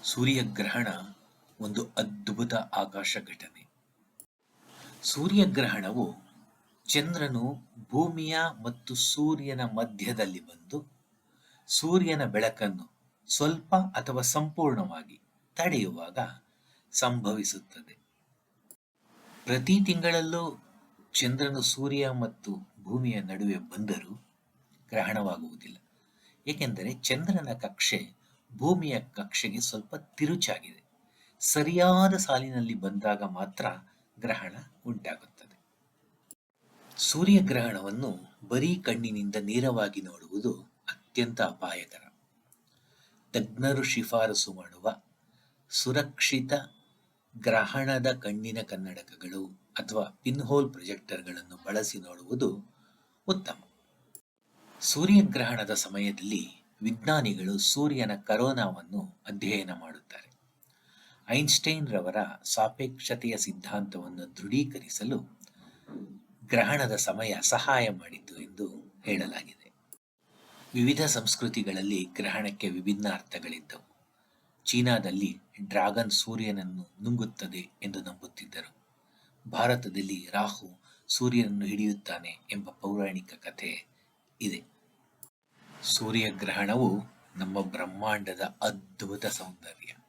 ಸೂರ್ಯಗ್ರಹಣ ಒಂದು ಅದ್ಭುತ ಆಕಾಶ ಘಟನೆ. ಸೂರ್ಯಗ್ರಹಣವು ಚಂದ್ರನು ಭೂಮಿಯ ಮತ್ತು ಸೂರ್ಯನ ಮಧ್ಯದಲ್ಲಿ ಬಂದು ಸೂರ್ಯನ ಬೆಳಕನ್ನು ಸ್ವಲ್ಪ ಅಥವಾ ಸಂಪೂರ್ಣವಾಗಿ ತಡೆಯುವಾಗ ಸಂಭವಿಸುತ್ತದೆ. ಪ್ರತಿ ತಿಂಗಳಲ್ಲೂ ಚಂದ್ರನು ಸೂರ್ಯ ಮತ್ತು ಭೂಮಿಯ ನಡುವೆ ಬಂದರೂ ಗ್ರಹಣವಾಗುವುದಿಲ್ಲ, ಏಕೆಂದರೆ ಚಂದ್ರನ ಕಕ್ಷೆ ಭೂಮಿಯ ಕಕ್ಷೆಗೆ ಸ್ವಲ್ಪ ತಿರುಚಾಗಿದೆ. ಸರಿಯಾದ ಸಾಲಿನಲ್ಲಿ ಬಂದಾಗ ಮಾತ್ರ ಗ್ರಹಣ ಉಂಟಾಗುತ್ತದೆ. ಸೂರ್ಯಗ್ರಹಣವನ್ನು ಬರೀ ಕಣ್ಣಿನಿಂದ ನೇರವಾಗಿ ನೋಡುವುದು ಅತ್ಯಂತ ಅಪಾಯಕರ. ತಜ್ಞರು ಶಿಫಾರಸು ಮಾಡುವ ಸುರಕ್ಷಿತ ಗ್ರಹಣದ ಕಣ್ಣಿನ ಕನ್ನಡಕಗಳು ಅಥವಾ ಪಿನ್ಹೋಲ್ ಪ್ರೊಜೆಕ್ಟರ್ಗಳನ್ನು ಬಳಸಿ ನೋಡುವುದು ಉತ್ತಮ. ಸೂರ್ಯಗ್ರಹಣದ ಸಮಯದಲ್ಲಿ ವಿಜ್ಞಾನಿಗಳು ಸೂರ್ಯನ ಕರೋನಾವನ್ನು ಅಧ್ಯಯನ ಮಾಡುತ್ತಾರೆ. ಐನ್ಸ್ಟೈನ್ ರವರ ಸಾಪೇಕ್ಷತೆಯ ಸಿದ್ಧಾಂತವನ್ನು ದೃಢೀಕರಿಸಲು ಗ್ರಹಣದ ಸಮಯ ಸಹಾಯ ಮಾಡಿತು ಎಂದು ಹೇಳಲಾಗಿದೆ. ವಿವಿಧ ಸಂಸ್ಕೃತಿಗಳಲ್ಲಿ ಗ್ರಹಣಕ್ಕೆ ವಿಭಿನ್ನ ಅರ್ಥಗಳಿದ್ದವು. ಚೀನಾದಲ್ಲಿ ಡ್ರ್ಯಾಗನ್ ಸೂರ್ಯನನ್ನು ನುಂಗುತ್ತದೆ ಎಂದು ನಂಬುತ್ತಿದ್ದರು. ಭಾರತದಲ್ಲಿ ರಾಹು ಸೂರ್ಯನನ್ನು ಹಿಡಿಯುತ್ತಾನೆ ಎಂಬ ಪೌರಾಣಿಕ ಕಥೆ ಇದೆ. ಸೂರ್ಯಗ್ರಹಣವು ನಮ್ಮ ಬ್ರಹ್ಮಾಂಡದ ಅದ್ಭುತ ಸೌಂದರ್ಯ.